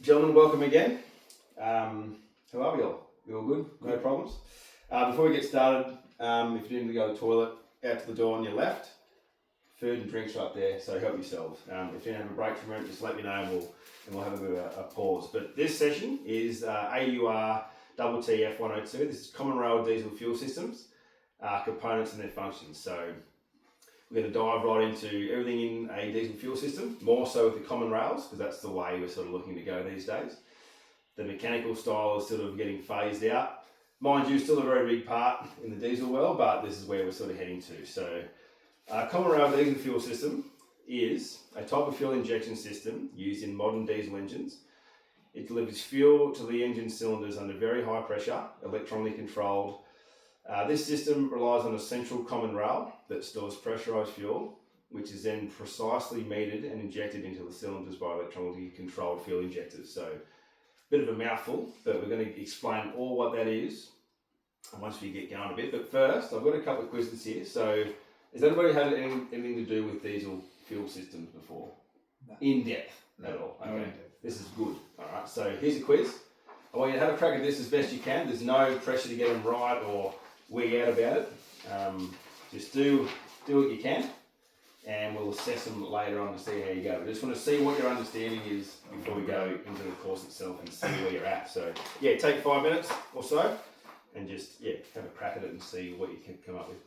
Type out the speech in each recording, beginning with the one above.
Gentlemen, welcome again. How are we all? You all good? No problems? Before we get started, if you need to go to the toilet, out to the door on your left. Food and drinks right there, so help yourselves. If you have a break from it, just let me know and we'll have a bit of a pause. But this session is AUR TTF 102. This is Common Rail Diesel Fuel Systems, components and their functions. So we're going to dive right into everything in a diesel fuel system, more so with the common rails, because that's the way we're sort of looking to go these days. The mechanical style is sort of getting phased out. Mind you, still a very big part in the diesel world, but this is where we're sort of heading to. So, common rail diesel fuel system is a type of fuel injection system used in modern diesel engines. It delivers fuel to the engine cylinders under very high pressure, electronically controlled. This system relies on a central common rail that stores pressurised fuel, which is then precisely metered and injected into the cylinders by electronically controlled fuel injectors. So, a bit of a mouthful, but we're going to explain all what that is once we get going a bit. But first, I've got a couple of questions here. So, has anybody had anything to do with diesel fuel systems before? No. In depth at all? No, Okay, in depth. This is good. All right, so here's a quiz. I want you to have a crack at this as best you can. There's no pressure to get them right or wig out about it. Just do what you can, and we'll assess them later on to see how you go. We just want to see what your understanding is before we go into the course itself and see where you're at. So yeah, take 5 minutes or so and just have a crack at it and see what you can come up with.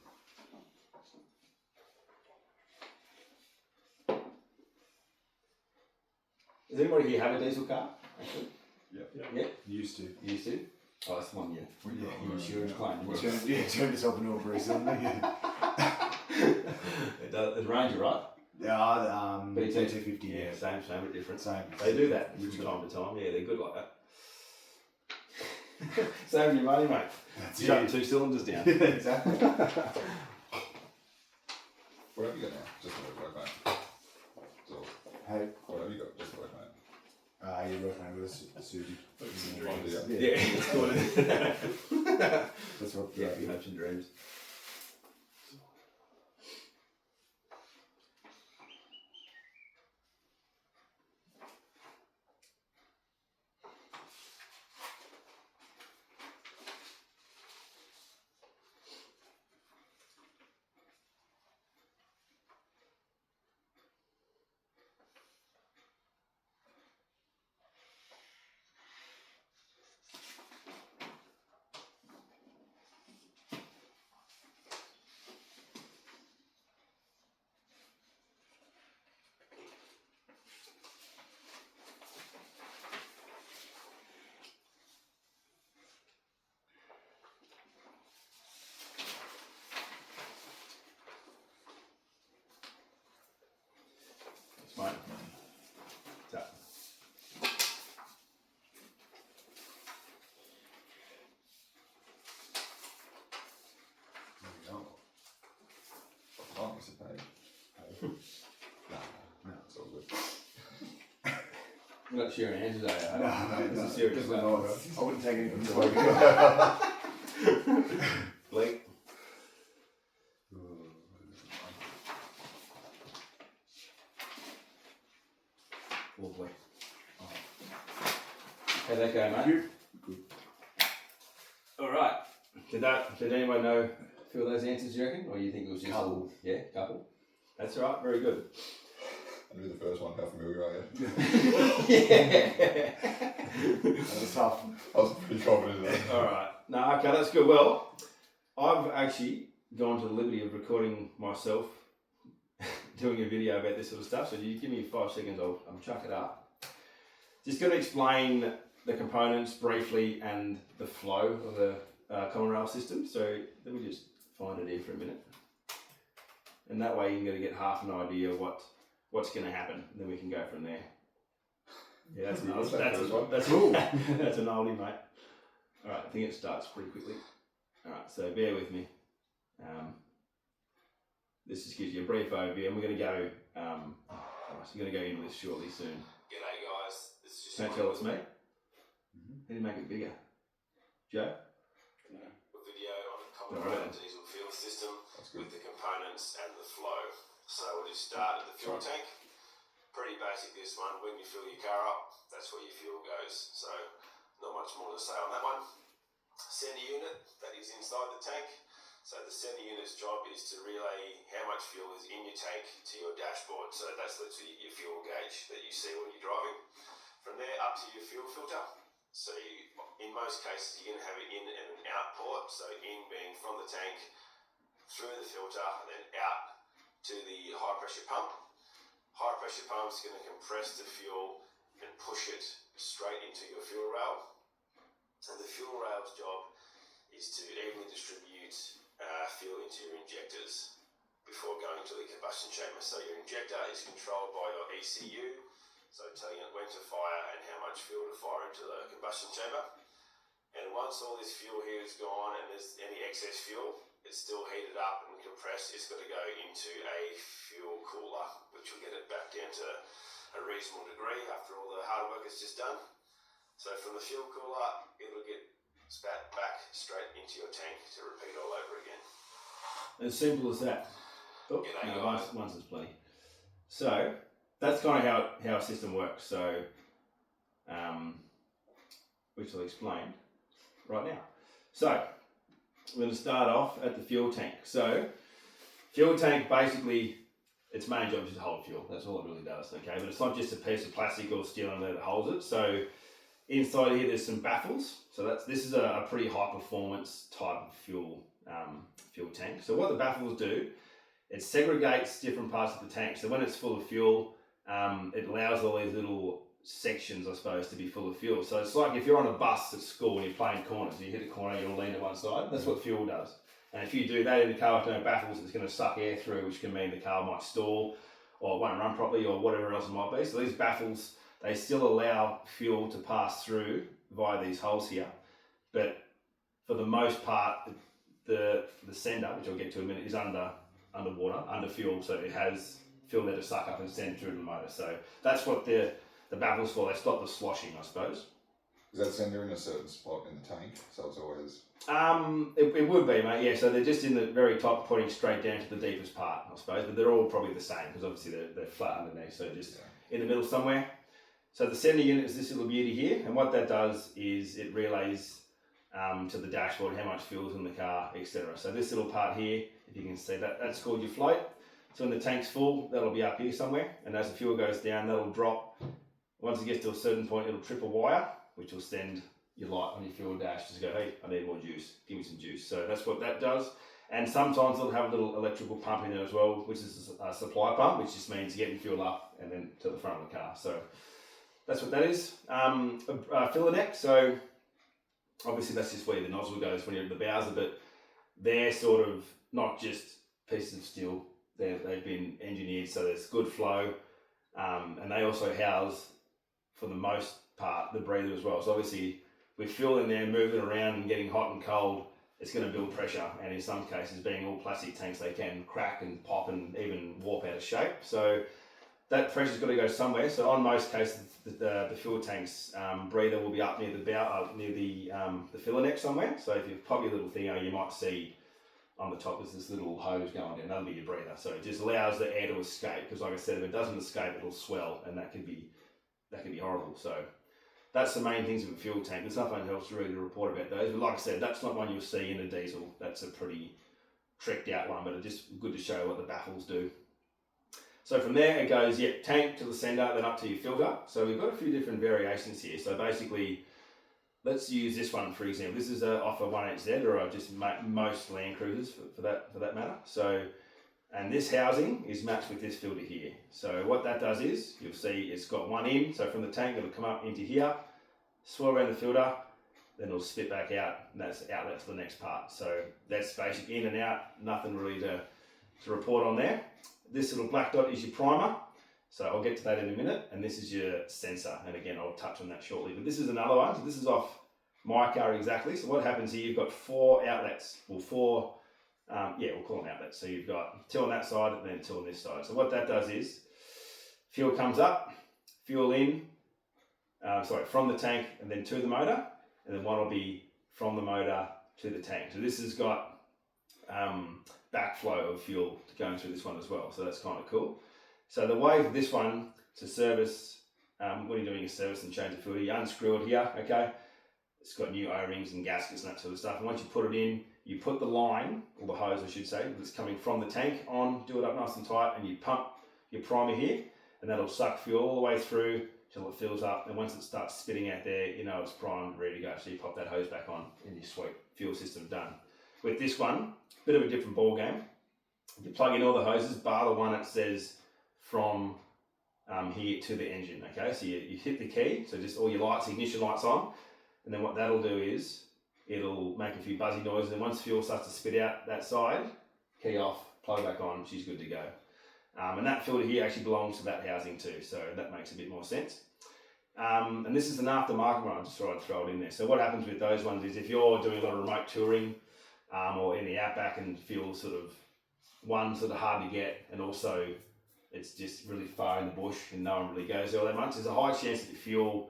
Does anybody here have a diesel car? Actually? Yeah. Used to. Used to? Oh, that's the one, yeah. Your insurance claim. Turned us up and over recently. It does. It's Ranger, right? Yeah, BT. 250. Yeah, same but different. Same. They do that from time to time. Yeah, they're good like that. Saving your money, mate. That's Shutting it. 2 cylinders down. Exactly. What have you got now? Just the work, mate. So, Hey, what have you got? Just the work, mate. you're working with a Susie. Yeah, it's good. That's what. Yeah, you hopes and dreams. Mate. So. There we go. Oh, it's a pay. No, it's all good. We're not sharing hands today, are we? No, This is serious because stuff. I wouldn't take anything to Blake. Lovely. How'd that go, mate? Good. Alright. Did anyone know feel those answers, do you reckon? Or you think it was just Couple. Couple. That's right, very good. I knew the first one. How familiar are you? Yeah. That was tough. I was pretty confident in that. Alright. No, okay, that's good. Well, I've actually gone to the liberty of recording myself doing a video about this sort of stuff. So you give me 5 seconds, I'll chuck it up. Just going to explain the components briefly and the flow of the common rail system. So let me just find it here for a minute. And that way you're going to get half an idea of what's going to happen. And then we can go from there. Yeah, that's an oldie, mate. Alright, I think it starts pretty quickly. Alright, so bear with me. This just gives you a brief overview, and we're going to go. So we're going to go into this shortly soon. G'day, guys. This is just. Don't tell it's me. How do you make it bigger, Joe? No. A video on the common rail diesel fuel system with the components and the flow. So we'll just start at the fuel tank. Pretty basic, this one. When you fill your car up, that's where your fuel goes. So not much more to say on that one. Center unit, that is inside the tank. So the center unit's job is to relay how much fuel is in your tank to your dashboard. So that's literally your fuel gauge that you see when you're driving. From there up to your fuel filter. So in most cases you're going to have it in and an out port. So in being from the tank, through the filter, and then out to the high pressure pump. High pressure pump is going to compress the fuel and push it straight into your fuel rail. And the fuel rail's job is to evenly distribute fuel into your injectors before going to the combustion chamber. So your injector is controlled by your ECU, so telling it when to fire and how much fuel to fire into the combustion chamber. And once all this fuel here is gone and there's any excess fuel, it's still heated up and compressed, it's got to go into a fuel cooler, which will get it back down to a reasonable degree after all the hard work is just done. So from the fuel cooler, it'll get spat back straight into your tank to repeat all over again. As simple as that. Oh, G'day, no, guys. once is plenty. So that's kind of how a system works. So, which I'll explain right now. So we're going to start off at the fuel tank. So fuel tank, basically its main job is to hold fuel. That's all it really does. Okay, but it's not just a piece of plastic or steel in there that holds it. So inside here there's some baffles. So this is a pretty high performance type of fuel tank. So what the baffles do, it segregates different parts of the tank. So when it's full of fuel, it allows all these little sections, I suppose, to be full of fuel. So it's like if you're on a bus at school and you're playing corners, you hit a corner, you'll lean to one side. That's what fuel does. And if you do that in the car with no baffles, it's going to suck air through, which can mean the car might stall or it won't run properly or whatever else it might be. So these baffles, they still allow fuel to pass through via these holes here. But for the most part, the sender, which I'll get to in a minute, is underwater, under fuel. So it has fuel there to suck up and send through the motor. So that's what the baffles for. They stop the sloshing, I suppose. Is that sender in a certain spot in the tank? So it's always... It would be, mate, yeah. So they're just in the very top, pointing straight down to the deepest part, I suppose. But they're all probably the same, because obviously they're flat underneath, so just in the middle somewhere. So the sender unit is this little beauty here, and what that does is it relays to the dashboard how much fuel is in the car, etc. So this little part here, if you can see that, that's called your float. So when the tank's full, that'll be up here somewhere, and as the fuel goes down, that'll drop. Once it gets to a certain point, it'll trip a wire, which will send your light on your fuel dash to go, hey, I need more juice, give me some juice. So that's what that does. And sometimes it'll have a little electrical pump in there as well, which is a supply pump, which just means getting fuel up and then to the front of the car. So that's what that is. A filler neck, so obviously that's just where the nozzle goes when you're at the bowser, but they're sort of not just pieces of steel. They've been engineered so there's good flow, and they also house, for the most part, the breather as well. So obviously with fuel in there moving around and getting hot and cold, it's going to build pressure, and in some cases, being all plastic tanks, they can crack and pop and even warp out of shape. So that pressure's got to go somewhere. So on most cases, the fuel tank's breather will be up near the bow, near the filler neck somewhere. So if you pop your little thing out, you might see on the top is this little hose going down. That'll be your breather. So it just allows the air to escape, because like I said, if it doesn't escape, it'll swell, and that could be horrible. So that's the main things of a fuel tank. There's nothing else really to report about those. But like I said, that's not one you'll see in a diesel. That's a pretty tricked out one, but it's just good to show what the baffles do. So from there it goes, tank to the sender, then up to your filter. So we've got a few different variations here. So basically, let's use this one for example. This is off a 1HZ, or just most Land Cruisers for that matter. So, and this housing is matched with this filter here. So what that does is, you'll see it's got one in, so from the tank it'll come up into here, swirl around the filter, then it'll spit back out, and that's the outlet to the next part. So that's basic in and out, nothing really to report on there. This little black dot is your primer, so I'll get to that in a minute, and this is your sensor, and again I'll touch on that shortly. But this is another one, so this is off my car exactly. So what happens here, you've got 4 outlets, well we'll call them outlets. So you've got 2 on that side and then 2 on this side. So what that does is, fuel comes up, fuel in, from the tank and then to the motor, and then one will be from the motor to the tank. So this has got backflow of fuel going through this one as well. So that's kind of cool. So the way for this one to service when you're doing a service and change the filter, you unscrew it here, okay? It's got new O-rings and gaskets and that sort of stuff. And once you put it in, you put the line, or the hose I should say, that's coming from the tank on, do it up nice and tight, and you pump your primer here, and that'll suck fuel all the way through till it fills up. And once it starts spitting out there, you know it's primed, ready to go. So you pop that hose back on, and your sweet fuel system done. With this one, bit of a different ball game. You plug in all the hoses, bar the one that says from here to the engine, okay? So you hit the key, so just all your lights, ignition lights on, and then what that'll do is, it'll make a few buzzy noises, and once fuel starts to spit out that side, key off, plug back on, she's good to go. And that filter here actually belongs to that housing too, so that makes a bit more sense. And this is an aftermarket one, I just thought I'd throw it in there. So what happens with those ones is if you're doing a lot of remote touring or in the outback and feel sort of hard to get, and also it's just really far in the bush and no one really goes there all that much, there's a high chance that your fuel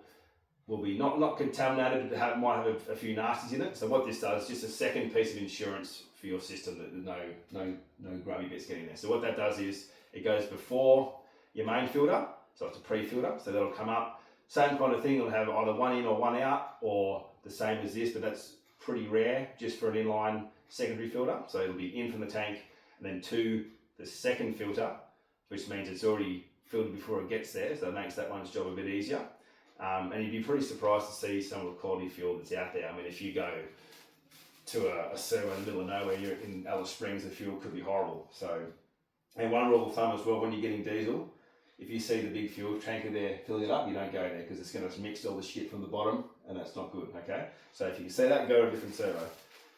will be not contaminated, but might have a few nasties in it. So what this does is just a second piece of insurance for your system that there's no grubby bits getting there. So what that does is it goes before your main filter, so it's a pre-filter, so that'll come up. Same kind of thing, it'll have either one in or one out, or the same as this, but that's pretty rare just for an inline secondary filter. So it'll be in from the tank, and then to the second filter, which means it's already filtered before it gets there, so it makes that one's job a bit easier. And you'd be pretty surprised to see some of the quality fuel that's out there. I mean, if you go to a servo in the middle of nowhere, you're in Alice Springs, the fuel could be horrible. So, and one rule of thumb as well, when you're getting diesel, if you see the big fuel tanker there filling it up, you don't go there because it's going to mix all the shit from the bottom, and that's not good, okay? So if you can see that, go to a different servo.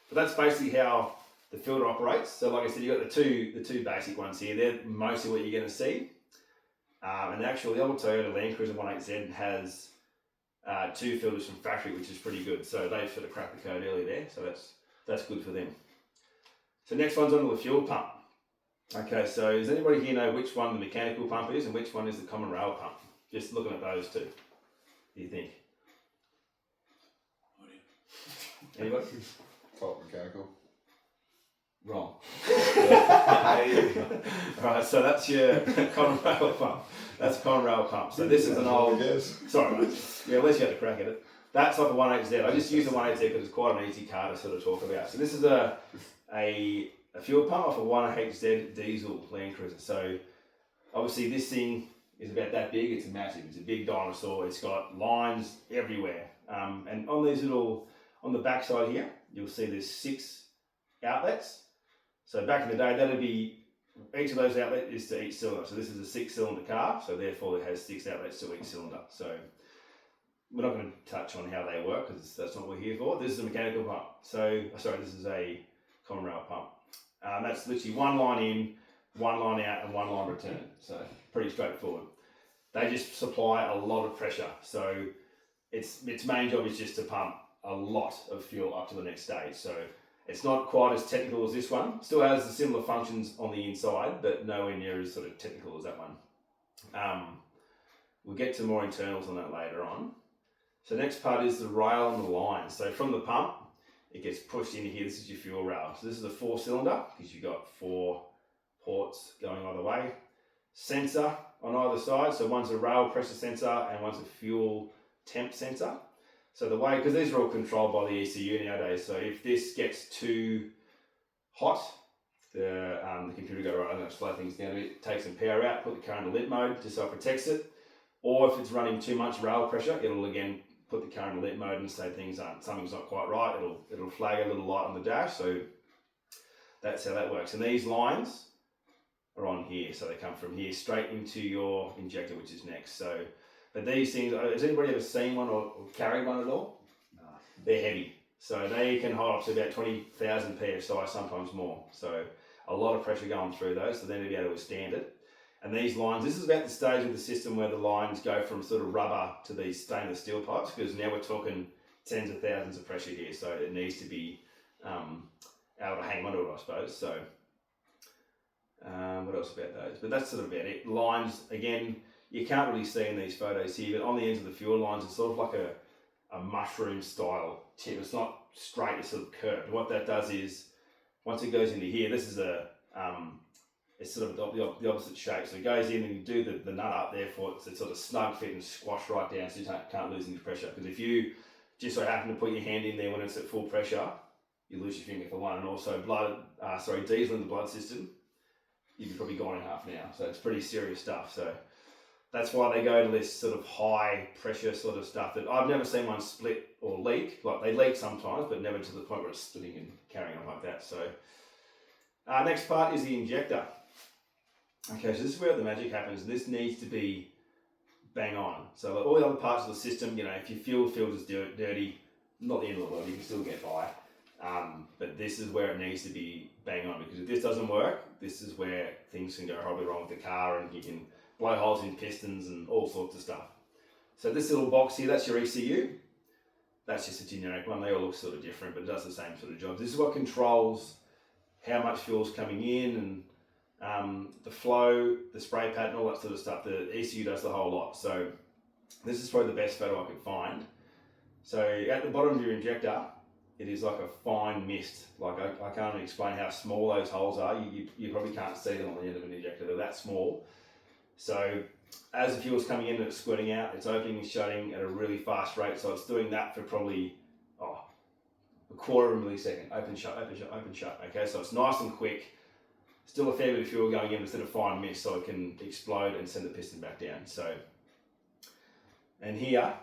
But that's basically how the filter operates. So like I said, you've got the two basic ones here. They're mostly what you're going to see. And actually, the old Toyota Land Cruiser 18Z has two filters from factory, which is pretty good. So they've sort of cracked the code early there, so that's good for them. So next one's onto the fuel pump. Okay, so does anybody here know which one the mechanical pump is and which one is the common rail pump? Just looking at those two, do you think? Anybody? Top mechanical. Wrong. Alright, so that's your common rail pump. That's a common rail pump. So this is an old... Sorry mate. Yeah, at least you had to crack at it. That's like a 18Z. I just use the 18Z because it's quite an easy car to sort of talk about. So this is a fuel pump off a 18Z diesel Land Cruiser. So obviously this thing is about that big. It's massive. It's a big dinosaur. It's got lines everywhere. And on these little... On the back side here, you'll see there's 6 outlets. So back in the day, that'd be, each of those outlets is to each cylinder. So this is a 6-cylinder car, so therefore it has 6 outlets to each cylinder. So we're not going to touch on how they work because that's not what we're here for. This is a mechanical pump. So, sorry, this is a common rail pump. That's literally one line in, one line out, and one line return. So pretty straightforward. They just supply a lot of pressure. So its main job is just to pump a lot of fuel up to the next stage. So it's not quite as technical as this one. Still has the similar functions on the inside, but nowhere near as sort of technical as that one. We'll get to more internals on that later on. So next part is the rail and the line. So from the pump, it gets pushed into here. This is your fuel rail. So this is a 4-cylinder because you've got 4 ports going either way. Sensor on either side. So one's a rail pressure sensor and one's a fuel temp sensor. So the way, because these are all controlled by the ECU nowadays, so if this gets too hot, the computer go, right, I'm going to slow things down a bit, take some power out, put the car into lit mode just so it protects it. Or if it's running too much rail pressure, it'll again put the car into lit mode and say something's not quite right. It'll flag a little light on the dash. So that's how that works. And these lines are on here, so they come from here straight into your injector, which is next. So. But these things, has anybody ever seen one or carried one at all? No. They're heavy. So they can hold up to about 20,000 PSI, sometimes more. So a lot of pressure going through those, so they need to be able to withstand it. And these lines, this is about the stage of the system where the lines go from sort of rubber to these stainless steel pipes, because now we're talking tens of thousands of pressure here, so it needs to be able to hang onto it, I suppose. So what else about those? But that's sort of about it. Lines, again, you can't really see in these photos here, but on the ends of the fuel lines, it's sort of like a mushroom style tip. It's not straight, it's sort of curved. What that does is, once it goes into here, this is a it's sort of the opposite shape. So it goes in and you do the nut up, therefore it's sort of snug fit and squash right down so you can't lose any pressure. Because if you just so happen to put your hand in there when it's at full pressure, you lose your finger for one. And also diesel in the blood system, you'd be probably gone in half an hour. So it's pretty serious stuff. So that's why they go to this sort of high pressure sort of stuff that I've never seen one split or leak. Like they leak sometimes, but never to the point where it's splitting and carrying on like that. So next part is the injector. Okay, so this is where the magic happens. This needs to be bang on. So like all the other parts of the system, you know, if your fuel filter's dirty, not the end of the world, you can still get by. But this is where it needs to be bang on, because if this doesn't work, this is where things can go horribly wrong with the car, and you can blow holes in pistons and all sorts of stuff. So this little box here, that's your ECU. That's just a generic one. They all look sort of different, but it does the same sort of job. This is what controls how much fuel's coming in and the flow, the spray pattern, all that sort of stuff. The ECU does the whole lot. So this is probably the best photo I could find. So at the bottom of your injector, it is like a fine mist. Like I can't even explain how small those holes are. You probably can't see them on the end of an injector. They're that small. So as the fuel's coming in and it's squirting out, it's opening and shutting at a really fast rate. So it's doing that for probably a quarter of a millisecond. Open, shut, open, shut, open, shut. Okay, so it's nice and quick. Still a fair bit of fuel going in instead of fine mist, so it can explode and send the piston back down. So, and here,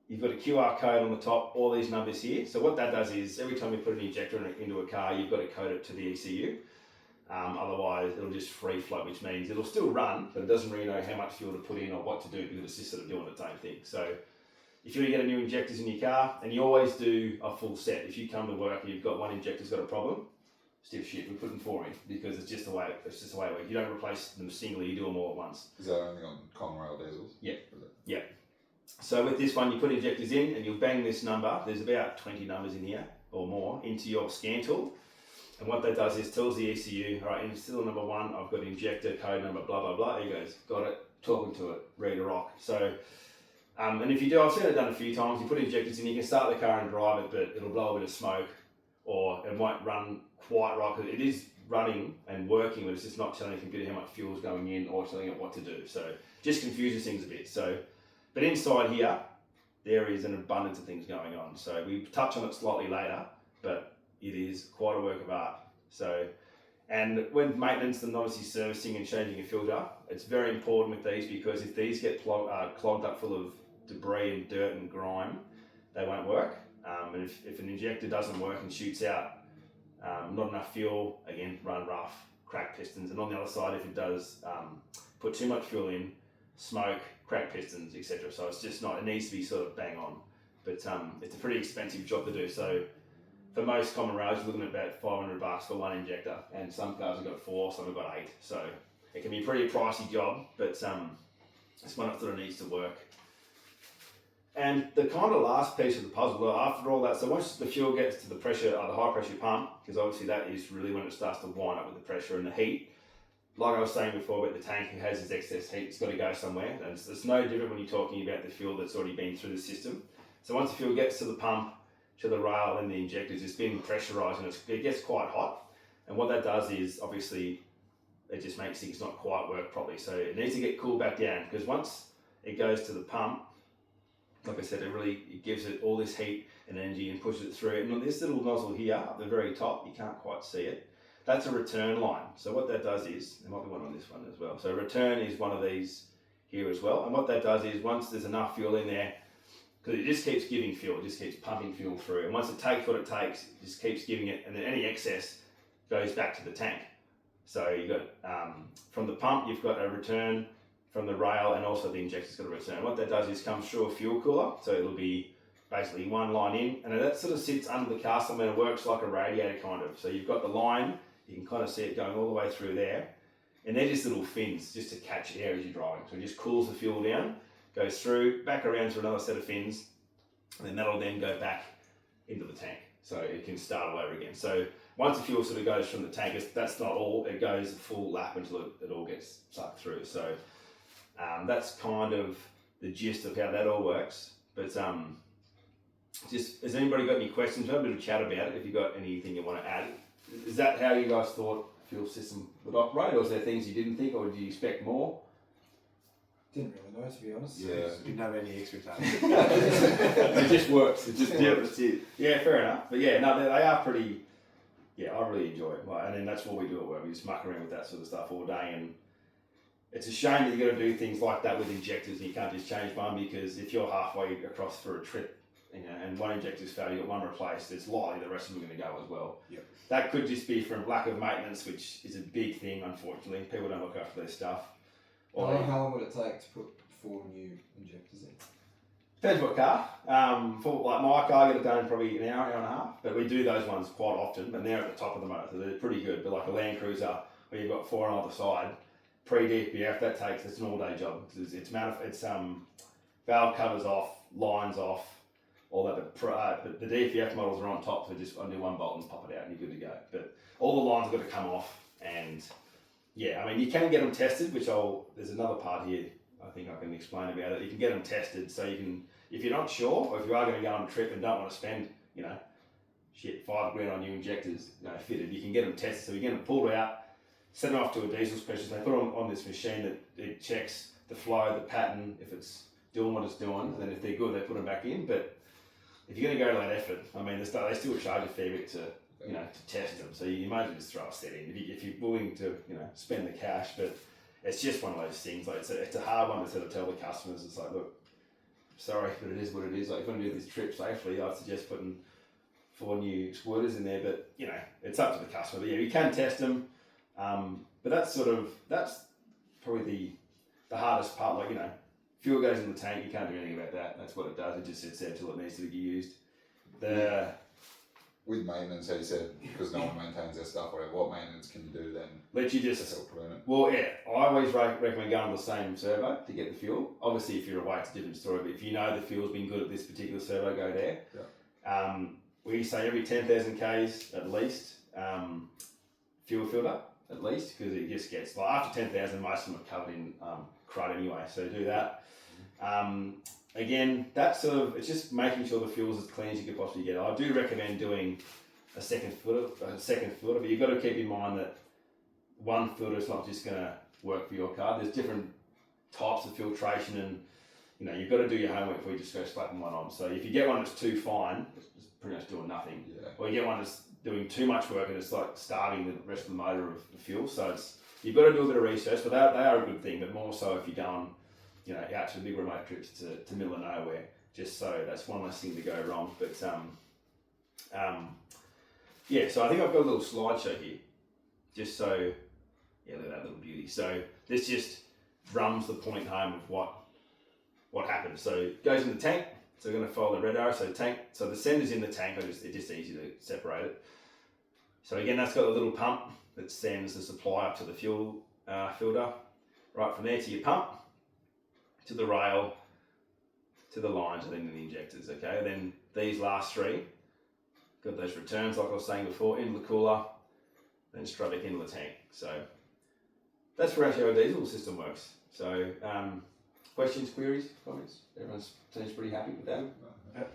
you've got a QR code on the top, all these numbers here. So what that does is, every time you put an injector into a car, you've got to code it to the ECU. Otherwise, it'll just free flow, which means it'll still run, but it doesn't really know how much fuel to put in or what to do, because it's just sort of doing its own thing. So if you get a new injectors in your car, and you always do a full set. If you come to work and you've got one injector's got a problem, stiff shit, we're putting 4 in, because it's just the way it works. You don't replace them singly, you do them all at once. Is that only on Conrail diesels? Yeah. Yeah. So with this one, you put injectors in and you'll bang this number. There's about 20 numbers in here or more into your scan tool. And what that does is tells the ECU, all right, in still number 1, I've got injector code number, blah, blah, blah. He goes, got it, talking to it, ready to rock. So, and if you do, I've seen it done a few times, you put injectors in, you can start the car and drive it, but it'll blow a bit of smoke, or it won't run quite right, because it is running and working, but it's just not telling the computer how much fuel is going in or telling it what to do. So just confuses things a bit. So, but inside here, there is an abundance of things going on. So we touch on it slightly later, but it is quite a work of art. So, and with maintenance and obviously servicing and changing a filter, it's very important with these, because if these get clogged up full of debris and dirt and grime, they won't work. And if an injector doesn't work and shoots out not enough fuel, again, run rough, crack pistons. And on the other side, if it does put too much fuel in, smoke, crack pistons, etc. So it's just not, it needs to be sort of bang on. But it's a pretty expensive job to do. So for most common rails, you're looking at about $500 for one injector, and some cars have got 4, some have got 8. So it can be a pretty pricey job, but it's one that sort of needs to work. And the kind of last piece of the puzzle, after all that, so once the fuel gets to the pressure, the high pressure pump, because obviously that is really when it starts to wind up with the pressure and the heat. Like I was saying before about the tank, it has its excess heat, it's got to go somewhere. And it's no different when you're talking about the fuel that's already been through the system. So once the fuel gets to the pump, to the rail and the injectors, it's been pressurised and it gets quite hot. And what that does is, obviously, it just makes things not quite work properly. So it needs to get cooled back down, because once it goes to the pump, like I said, it gives it all this heat and energy and pushes it through. And on this little nozzle here at the very top, you can't quite see it, that's a return line. So what that does is, there might be one on this one as well. So return is one of these here as well. And what that does is, once there's enough fuel in there, because it just keeps giving fuel, it just keeps pumping fuel through. And once it takes what it takes, it just keeps giving it, and then any excess goes back to the tank. So you've got, from the pump, you've got a return, from the rail, and also the injector's got a return. What that does is comes through a fuel cooler, so it'll be basically one line in, and that sort of sits under the car somewhere and works like a radiator kind of. So you've got the line, you can kind of see it going all the way through there, and they're just little fins just to catch air as you're driving. So it just cools the fuel down, goes through, back around to another set of fins, and then that'll then go back into the tank. So it can start all over again. So once the fuel sort of goes from the tank, that's not all, it goes a full lap until it all gets sucked through. So that's kind of the gist of how that all works. But just, has anybody got any questions? We'll have a bit of chat about it if you've got anything you want to add. Is that how you guys thought fuel system would operate, or was there things you didn't think, or did you expect more? Didn't really know, to be honest. Yeah, didn't have any expectations. It just works. It just Yeah, works. that's it. Yeah, fair enough. But yeah, no, they are pretty. Yeah, I really enjoy it. Like, and then that's what we do at work. We just muck around with that sort of stuff all day, and it's a shame that you got to do things like that with injectors, and you can't just change one, because if you're halfway across for a trip, and one injector's failed, you've got one replaced, it's likely the rest of them are going to go as well. Yep. That could just be from lack of maintenance, which is a big thing, unfortunately. People don't look after their stuff. How long would it take to put 4 new injectors in? Depends what car. For like my car, I get it done in probably an hour, hour and a half. But we do those ones quite often, and they're at the top of the motor, so they're pretty good. But like a Land Cruiser, where you've got 4 on either side, pre-DPF, it's an all-day job. It's valve covers off, lines off, all that. But the DPF models are on top, so just undo one bolt and pop it out, and you're good to go. But all the lines have got to come off, and yeah, I mean, you can get them tested, there's another part here I think I can explain about it. You can get them tested, so you can, if you're not sure, or if you are going to go on a trip and don't want to spend, $5,000 on new injectors, fitted, you can get them tested. So you get them pulled out, send them off to a diesel specialist. They put them on this machine that it checks the flow, the pattern, if it's doing what it's doing. Then if they're good, they put them back in. But if you're going to go to that effort, I mean, they still charge a fair bit to test them. So you might as well just throw a set in if you're willing to, spend the cash. But it's just one of those things. Like it's a hard one to sort of tell the customers. It's like, look, sorry, but it is what it is. Like if you want to do this trip safely, I'd suggest putting 4 new squirters in there. But it's up to the customer. But yeah, you can test them. But that's probably the hardest part. Like fuel goes in the tank. You can't do anything about that. That's what it does. It just sits there until it needs to be used. With maintenance, how you said, because no one maintains their stuff, whatever, what maintenance can you do then? Let you to just. help prevent it? Well, yeah, I always recommend going on the same servo to get the fuel. Obviously, if you're away, it's a different story. But if you know the fuel's been good at this particular servo, go there. Yeah. We say every 10,000 k's at least, fuel filter at least, because it just gets like after 10,000, most of them are covered in crud anyway. So do that. Again, that's it's just making sure the fuel's as clean as you could possibly get. I do recommend doing a second filter, but you've got to keep in mind that one filter is not just going to work for your car. There's different types of filtration, and you've got to do your homework before you just go slapping one on. So if you get one that's too fine, it's pretty much doing nothing. Yeah. Or you get one that's doing too much work and it's like starving the rest of the motor of the fuel. So you've got to do a bit of research, but they are a good thing. But more so if you're going, out to big remote trips to middle of nowhere, just so that's one less thing to go wrong. But yeah, so I think I've got a little slideshow here, just so, yeah, look at that little beauty. So this just drums the point home of what happens. So it goes in the tank. So we're going to follow the red arrow. So the sender's in the tank. It's just easy to separate it. So again, that's got a little pump that sends the supply up to the fuel filter. Right from there to your pump, to the rail, to the lines, and then to the injectors. Okay, and then these last 3 got those returns, like I was saying before, into the cooler, then straight back into the tank. So that's where actually our diesel system works. So questions, queries, comments? Everyone seems pretty happy with that.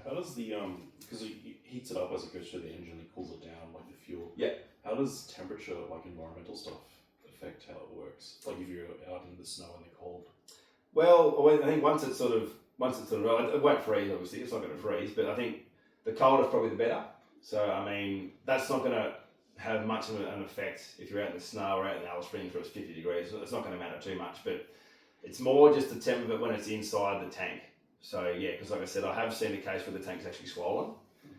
How does the because it heats it up as it goes through the engine, it cools it down like the fuel. Yeah. How does temperature, like environmental stuff, affect how it works? Like if you're out in the snow and the cold. Well, I think once it's sort of, it won't freeze. Obviously, it's not going to freeze. But I think the colder is probably the better. So I mean, that's not going to have much of an effect if you're out in the snow or out in the Alice Springs where it's 50 degrees. It's not going to matter too much. But it's more just the temp of it when it's inside the tank. So yeah, because like I said, I have seen a case where the tank's actually swollen,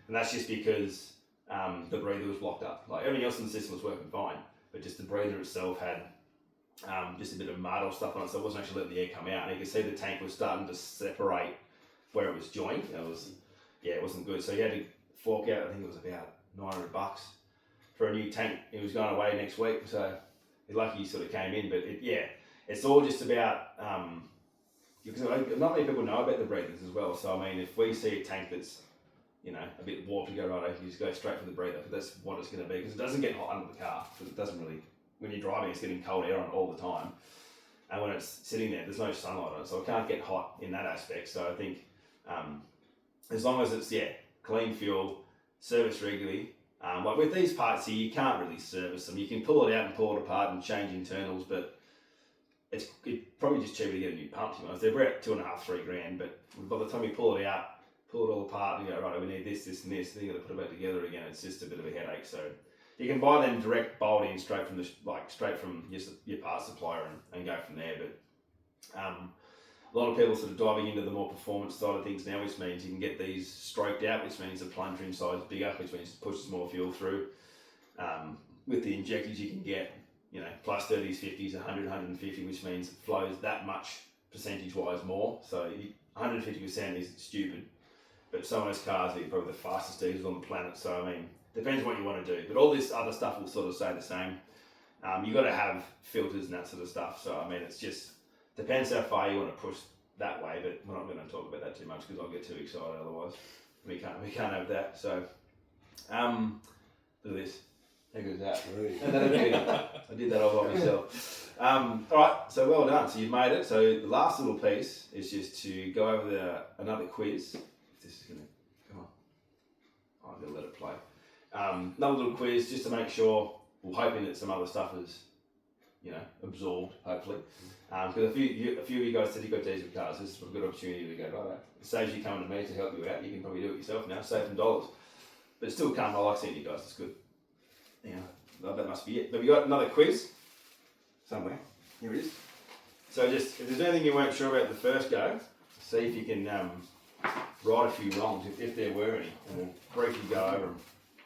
and that's just because the breather was blocked up. Like everything else in the system was working fine, but just the breather itself had just a bit of mud or stuff on it, so it wasn't actually letting the air come out. And you could see the tank was starting to separate where it was joined. It wasn't good. So he had to fork out, I think it was about $900 for a new tank. He was going away next week, so he's lucky he sort of came in. But it's all just about, because not many people know about the breathers as well. So I mean, if we see a tank that's a bit warped, you go, right, you just go straight for the breather, because that's what it's going to be, because it doesn't get hot under the car, because it doesn't really, when you're driving, it's getting cold air on all the time, and when it's sitting there, there's no sunlight on it, so it can't get hot in that aspect. So I think as long as it's clean fuel, service regularly, Like with these parts here, you can't really service them. You can pull it out and pull it apart and change internals, but it's probably just cheaper to get a new pump. You know, they're about $2.5-3 grand, but by the time you pull it out, pull it all apart, and you go, right, we need this, this, and this. Then you got to put it back together again. It's just a bit of a headache. So you can buy them direct bolt in straight from your parts supplier and go from there. But a lot of people sort of diving into the more performance side of things now, which means you can get these stroked out, which means the plunger inside is bigger, which means it pushes more fuel through. With the injectors, you can get plus 30s, 50s, 100, 150, which means it flows that much percentage-wise more. So 150% is stupid. But some of those cars are probably the fastest diesels on the planet, so I mean, depends what you want to do. But all this other stuff will sort of stay the same. You've got to have filters and that sort of stuff, so I mean, it's just, depends how far you want to push that way, but we're not going to talk about that too much because I'll get too excited otherwise. We can't have that, so, look at this. How good is that? I did that all by myself. Alright, so well done, so you've made it. So the last little piece is just to go over another quiz. This is going to, come on, I'm going to let it play. Another little quiz just to make sure, we're hoping that some other stuff is, absorbed, hopefully. Because a few of you guys said you've got diesel cars, this is a good opportunity to go, right, it saves you coming to me to help you out, you can probably do it yourself now, save some dollars. But still come, I like seeing you guys, it's good. That must be it. But we got another quiz somewhere, here it is. So just, if there's anything you weren't sure about the first go, see if you can right a few wrongs, if there were any, and we'll briefly go over them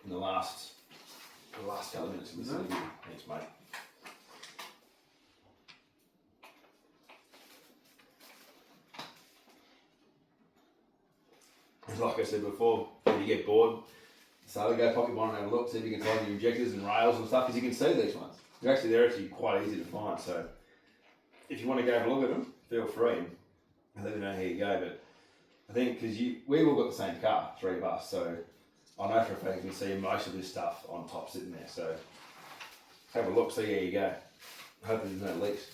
in the last couple of minutes. Thanks, mate. Like I said before, if you get bored, so go pop your one and have a look, see if you can find your injectors and rails and stuff, because you can see these ones. They're actually quite easy to find, so if you want to go have a look at them, feel free and let me know how you go. But I think because we've all got the same car, 3 of us, so I know for a fact you can see most of this stuff on top sitting there. So have a look, see how you go. Hopefully there's no leaks.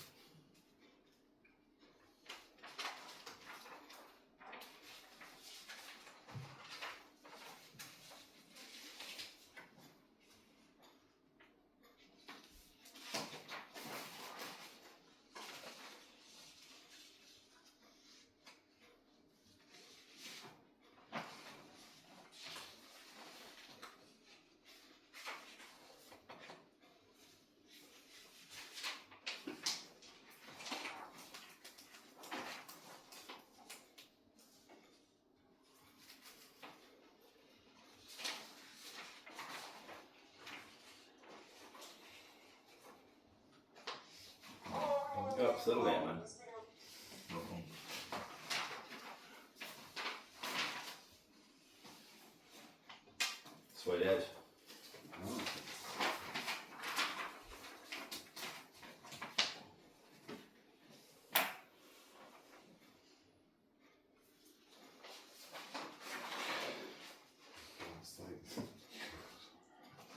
Oh, settle down, man. Sweet edge.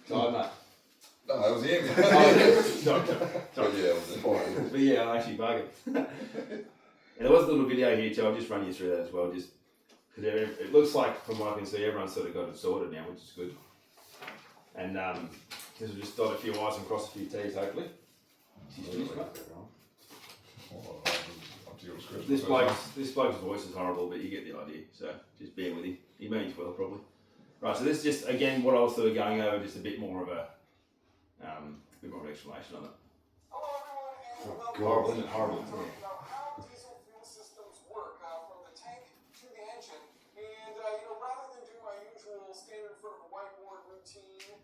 Sorry, mate. No, that was him. Sorry. But yeah, it was him. But yeah, I'm actually bugging. And there was a little video here too, I'll just run you through that as well, just because it looks like, from what I can see, everyone's sort of got it sorted now, which is good. And this will just dot a few I's and cross a few T's, hopefully. This bloke's voice is horrible, but you get the idea, so just bear with him. He means well, probably. Right, so this is just, again, what I was sort of going over, just a bit more of an explanation on it. Horrible, isn't it? Horrible. How diesel fuel systems work from the tank to the engine, and rather than do my usual stand in front of a whiteboard routine,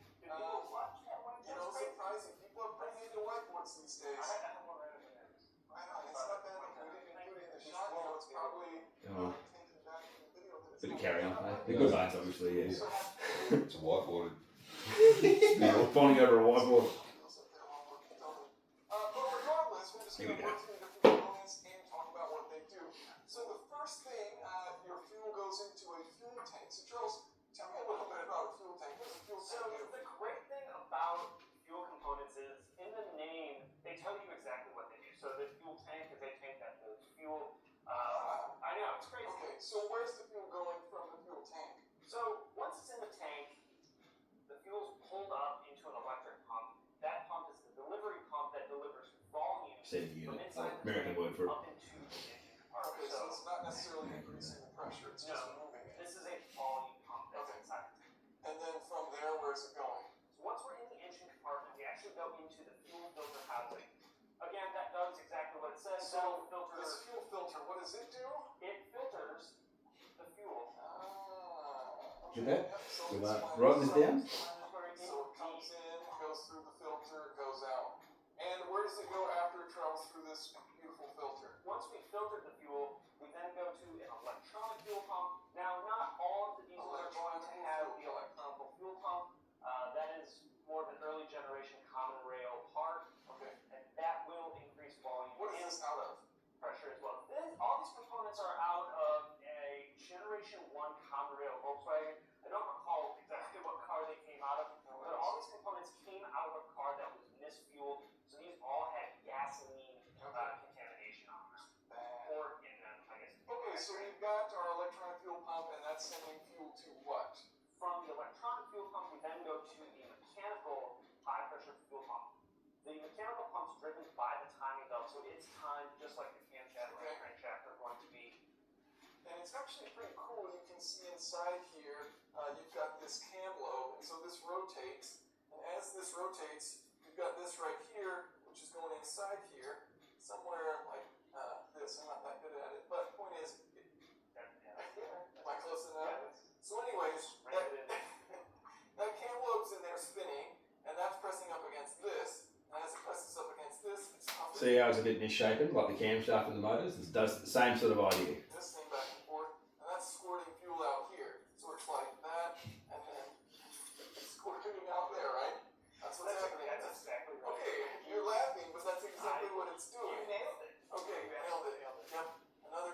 surprising, people are pretty into whiteboards these days. I have one right over there. I know, it's not bad if we didn't include it in the shot, it's probably taken back in the video. Bit of carry on, mate. They're good mates, obviously, yeah. It's a whiteboard. Bonding over a whiteboard. Here we go. Components and talk about what they do. So the first thing, your fuel goes into a fuel tank. So Charles, tell me a little bit about a fuel tank. What does a fuel tank do? The great thing about fuel components is, in the name, they tell you exactly what they do. So the fuel tank is a tank that holds fuel. I know, it's crazy. Okay, so where's the fuel going from the fuel tank? So once it's in the tank, the fuel's sending from unit, inside the American tank word for it. up into the engine compartment. Okay, so it's not necessarily increasing the pressure, it's just moving it. This is a volume pump that's Okay. inside the tank. And then from there, where is it going? So once we're in the engine compartment, we actually go into the fuel filter housing. Again, that does exactly what it says. So That'll filter. this fuel filter, what does it do? It filters the fuel. Okay. Get that? Yep, so We've it's writing this down. So it comes in, goes through the filter, goes out. And where does it go after it travels through this beautiful filter? Once we filtered the fuel, we then go to an electronic fuel pump. Now, not all of the diesels are going to have the electronic fuel pump. That is more of an early generation common rail part, Okay. and that will increase volume What is and this out of? pressure as well. All these components are out of a Generation 1 common rail Volkswagen. I don't recall exactly what car they came out of, but all these components came out of a car that was misfueled, so these all had gasoline contamination on them, or in them, I guess. Okay, so we've got our electronic fuel pump, and that's sending fuel to what? From the electronic fuel pump, we then go to the mechanical high pressure fuel pump. The mechanical pump's driven by the timing belt, so it's timed just like the camshaft and the crankshaft are going to be. And it's actually pretty cool. You can see inside here, you've got this cam lobe, and so this rotates. And as this rotates, you've got this right here, which is going inside here, somewhere like this. I'm not that good at it, but the point is, am I close enough? So anyways, that cam lobe's in there spinning, and that's pressing up against this. And as it presses up against this, it's pumping See how it's a bit misshapen, like the camshaft and the motors? It does the same sort of idea. this thing back and forth, and that's squirting fuel out here. So it's like that, and then squirting out there, right? That's what's happening. That's exactly right. Okay, you're laughing, but that's exactly what it's You doing. nailed it. Okay, nailed it. Yep, another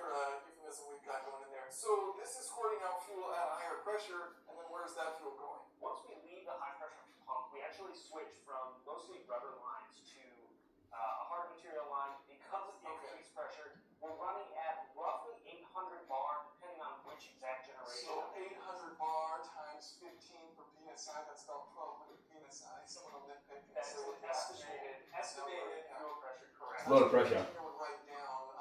euphemism we've got going in there. So this is squirting out fuel at a higher pressure, and then where's that fuel going? Once we leave the high pressure pump, we actually switch from mostly rubber lines to a hard material line because of the increased pressure. We're running at roughly 800 bar, depending on which exact generation. So 800 bar times 15 per PSI, that's about 1200 PSI. Someone will nitpick and That is say, an estimated fuel pressure, correct. A lot of pressure. I would write down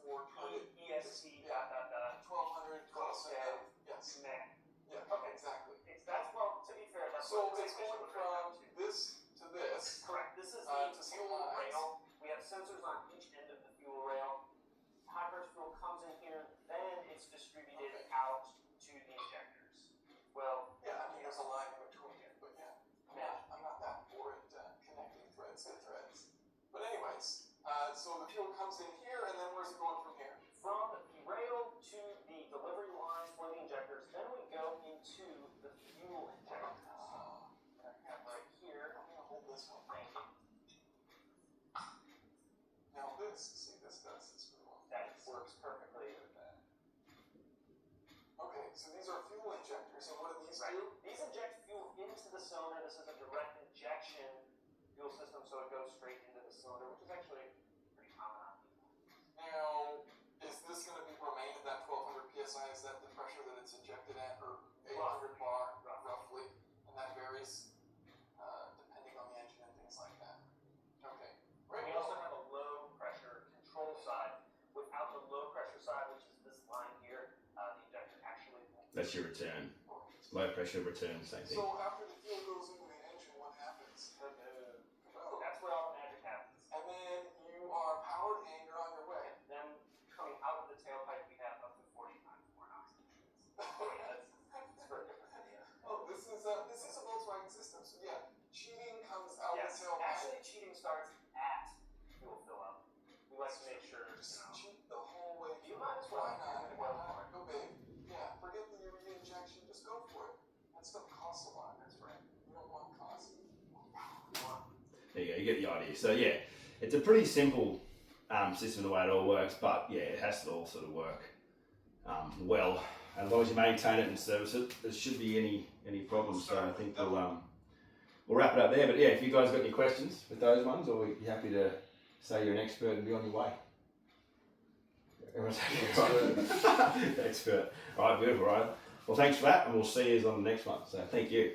for target ESC 1200 plus Okay. yes. Net. Yeah. Okay. Exactly. That's, well, to be fair, that's So what the it's technician going would break down from to. this to this. Correct. This is to the some fuel lines. rail. We have sensors on each end of the fuel rail. High pressure fuel comes in here, then it's distributed out to the injectors. Well, Yeah, I mean there's a line in between it, but yeah, I'm not that for it connecting threads to threads. But anyways, so the fuel comes in here, and then where's it going from here? from the rail to the delivery lines for the injectors, then we go into the fuel injectors. That I have right here. I'm gonna hold this one. Thank you. Now this does this really well. That works perfectly. Okay, so these are fuel injectors, and what do these Right. do? These inject fuel into the cylinder. This is a direct injection fuel system, so it goes straight into the cylinder, which is actually pretty common on people. Now, is this going to be remain at that 1200 psi? Is that the pressure that it's injected at, or 800 bar roughly? And that varies depending on the engine and things like that. Okay, We also have a low pressure control side. Without the low pressure side, which is this line here, the injector actually won't. That's your return. Low pressure return, same thing. So after the fuel goes into the engine, what happens? Oh. That's where all the magic happens. And then you are powered and you're on your way. Then coming out of the tailpipe, we have up to 40 times more NOx emissions. Oh yeah, that's for a different video. Oh, this is a Volkswagen system. So yeah, cheating comes out Yes, the tailpipe. actually cheating starts at fuel fill up. We like to make sure, Just cheat the whole way You through. might as well. Why not? You're Why gonna go not? Go big. Yeah, forget the urea injection. Just go for it. That stuff costs a lot. That's right. You don't want costs. There you go, you get the idea. So yeah, it's a pretty simple system the way it all works, but yeah, it has to all sort of work well. And as long as you maintain it and service it, there shouldn't be any problems. So I think we'll wrap it up there. But yeah, if you guys got any questions with those ones, or you're happy to say you're an expert and be on your way. Everyone's happy, right? Expert. All right, beautiful, right? Well, thanks for that, and we'll see you on the next one. So thank you.